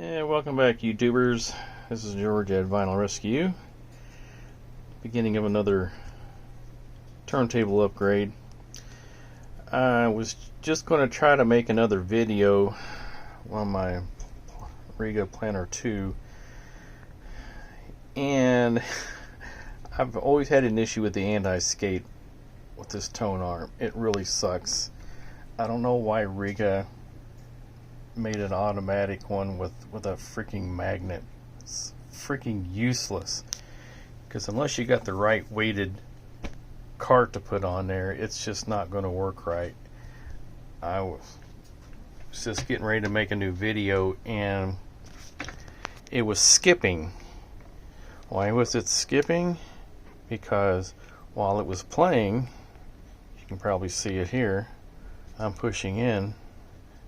Yeah, welcome back, YouTubers. This is George at Vinyl Rescue. Beginning of another turntable upgrade. I was just going to try to make another video on my Rega Planar 2, and I've always had an issue with the anti-skate with this Tonearm. It really sucks. I don't know why Rega made an automatic one with a freaking magnet. It's freaking useless, because unless you got the right weighted cart to put on there, it's just not going to work right. I was just getting ready to make a new video and it was skipping. Why was it skipping? Because while it was playing, you can probably see it here, I'm pushing in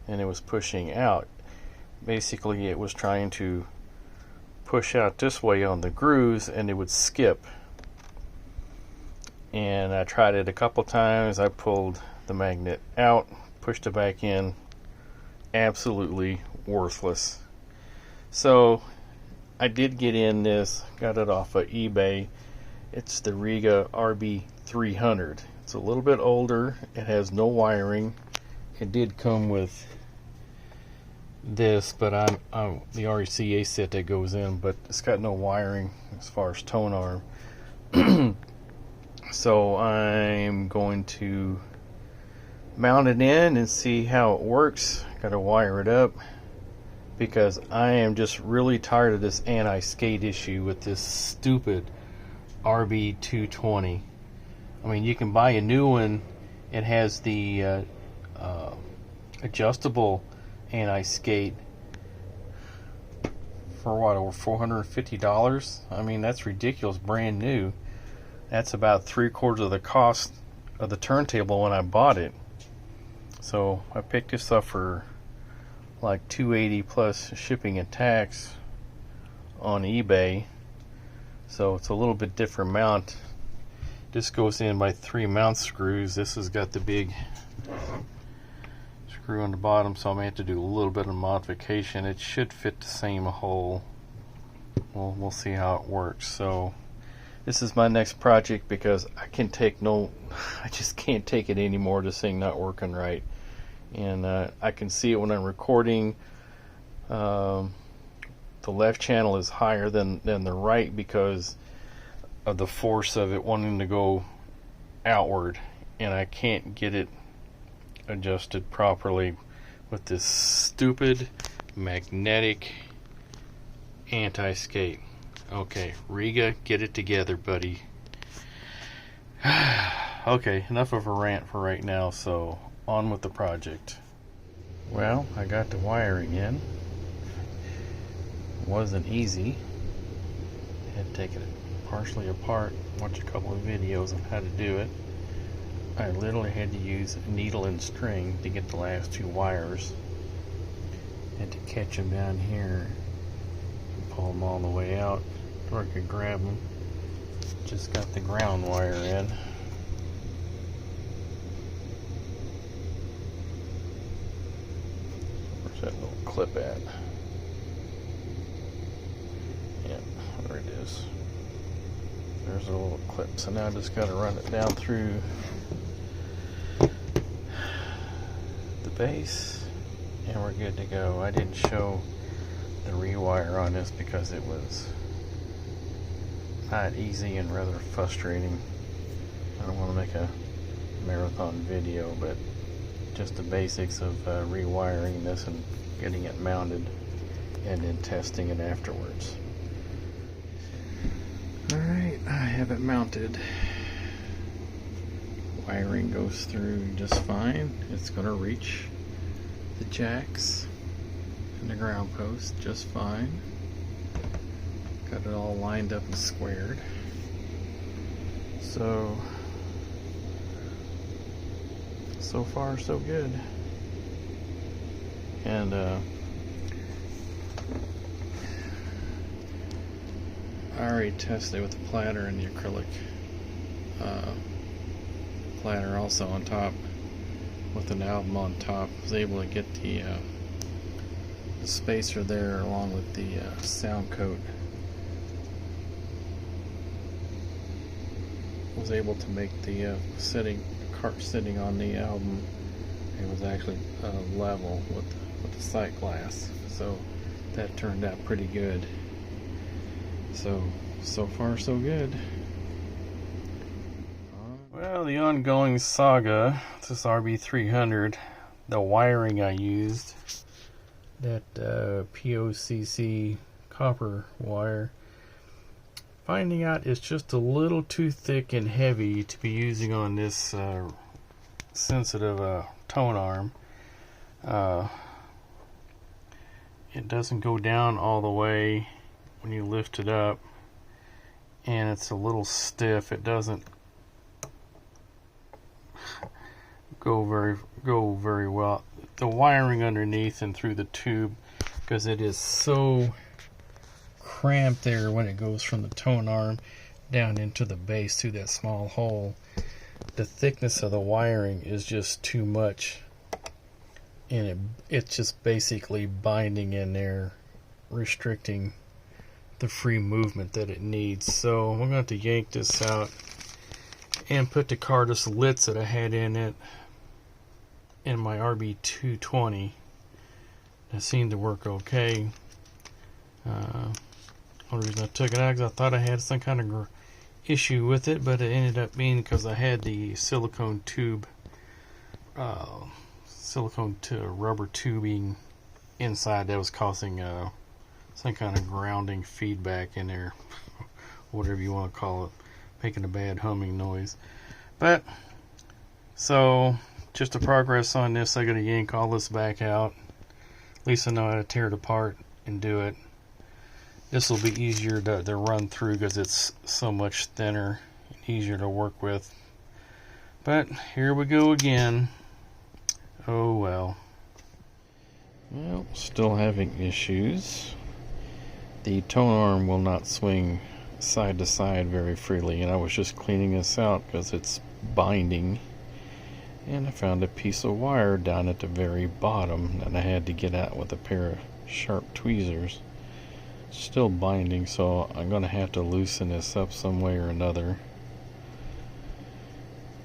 and it was pushing out. Basically, it was trying to push out this way on the grooves and it would skip. And I tried it a couple times. I pulled the magnet out, pushed it back in. Absolutely worthless. So I did get in this, got it off of eBay. It's the Rega RB300. It's a little bit older. It has no wiring. It did come with this, but I'm the RCA set that goes in, but it's got no wiring as far as Tonearm. So I'm going to mount it in and see how it works. Gotta wire it up, because I am just really tired of this anti-skate issue with this stupid RB220. I mean, you can buy a new one. It has the adjustable anti-skate for what, over $450? I mean, that's ridiculous. Brand new. That's about 3/4 of the cost of the turntable when I bought it. So I picked this up for like $280 plus shipping and tax on eBay. So it's a little bit different mount. This goes in by 3 mount screws. This has got the big screw on the bottom, so I may have to do a little bit of modification. It should fit the same hole. We'll see how it works. So this is my next project, because I just can't take it anymore, this thing not working right. And I can see it when I'm recording. The left channel is higher than the right because of the force of it wanting to go outward, and I can't get it adjusted properly with this stupid magnetic anti-skate. Okay, Rega, get it together, buddy. Okay, enough of a rant for right now, so on with the project. Well, I got the wiring in. It wasn't easy. I had to take it partially apart, watch a couple of videos on how to do it. I literally had to use a needle and string to get the last 2 wires, and to catch them down here and pull them all the way out where I could grab them. Just got the ground wire in. Where's that little clip at? Yeah, there it is. There's a little clip. So now I just got to run it down through the base and we're good to go. I didn't show the rewire on this because it was not easy and rather frustrating. I don't want to make a marathon video, but just the basics of rewiring this and getting it mounted and then testing it afterwards. Alright, I have it mounted. Wiring goes through just fine. It's going to reach the jacks and the ground post just fine. Got it all lined up and squared. So far so good. And I already tested it with the platter and the acrylic platter also on top with an album on top. I was able to get the spacer there along with the sound coat. Was able to make the cart sitting on the album, it was actually level with the sight glass, so that turned out pretty good. So far so good. Well, the ongoing saga, this RB300, the wiring I used, that POCC copper wire, finding out it's just a little too thick and heavy to be using on this sensitive Tonearm. It doesn't go down all the way when you lift it up, and it's a little stiff. It doesn't go very well. The wiring underneath and through the tube, because it is so cramped there when it goes from the Tonearm down into the base through that small hole, the thickness of the wiring is just too much, and it's just basically binding in there, restricting the free movement that it needs. So I'm going to have to yank this out and put the Cardas Litz that I had in it in my RB220. That seemed to work okay. Only reason I took it out is I thought I had some kind of issue with it, but it ended up being because I had the silicone tube, silicone to rubber tubing inside that was causing some kind of grounding feedback in there, whatever you want to call it, making a bad humming noise. But so just to progress on this, I gotta yank all this back out. At least I know how to tear it apart and do it. This will be easier to run through because it's so much thinner and easier to work with. But here we go again. Oh well. Well, still having issues. The Tonearm will not swing side to side very freely, and I was just cleaning this out because it's binding, and I found a piece of wire down at the very bottom that I had to get out with a pair of sharp tweezers. Still binding, so I'm going to have to loosen this up some way or another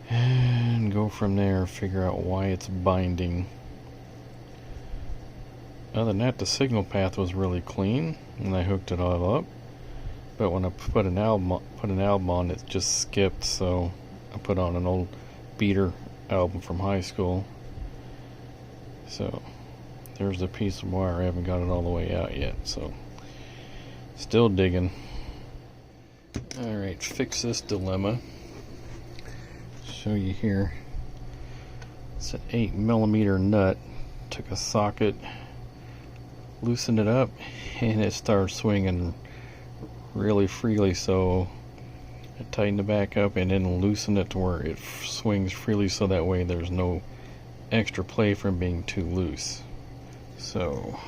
and go from there, figure out why it's binding. Other than that, the signal path was really clean and I hooked it all up, but when I put an album on, it just skipped. So I put on an old beater album from high school. So there's the piece of wire. I haven't got it all the way out yet, so still digging. Alright, fix this dilemma. Show you here. It's an 8mm nut. Took a socket, loosened it up, and it started swinging really freely, so I tightened it back up and then loosened it to where it swings freely, so that way there's no extra play from being too loose. So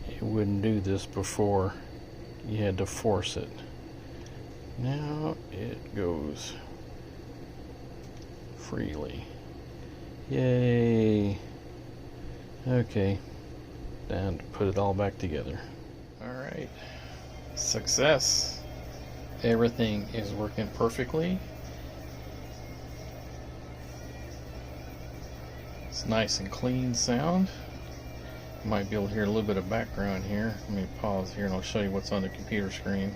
it wouldn't do this before. You had to force it. Now it goes freely. Yay. Okay, time to put it all back together. Alright, success. Everything is working perfectly. It's nice and clean sound. You might be able to hear a little bit of background here. Let me pause here and I'll show you what's on the computer screen.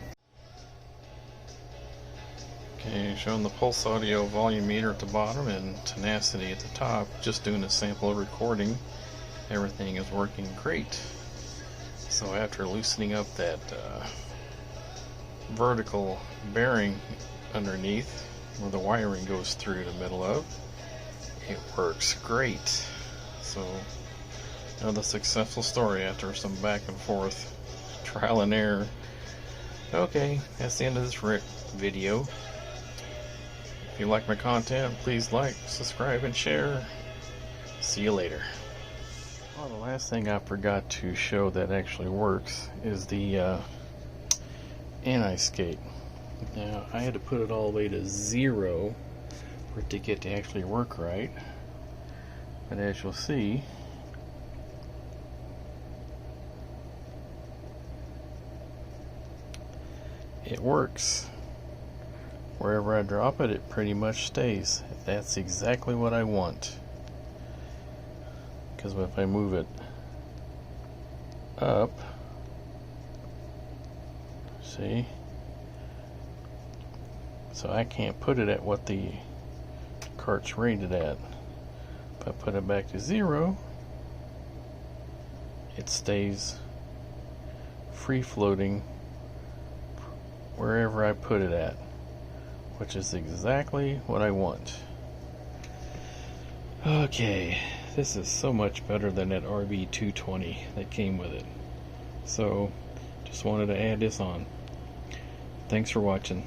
Okay, showing the pulse audio volume meter at the bottom and tenacity at the top. Just doing a sample recording. Everything is working great. So after loosening up that vertical bearing underneath where the wiring goes through the middle of, it works great. So another successful story after some back and forth trial and error. Okay, that's the end of this video. If you like my content, please like, subscribe, and share. See you later. Well, the last thing I forgot to show that actually works is the anti-skate. Now I had to put it all the way to 0 for it to get to actually work right. But as you'll see, it works. Wherever I drop it, it pretty much stays. That's exactly what I want. Because if I move it up, see? So I can't put it at what the cart's rated at. If I put it back to 0, it stays free floating wherever I put it at, which is exactly what I want. Okay, this is so much better than that RB300 that came with it. So, just wanted to add this on. Thanks for watching.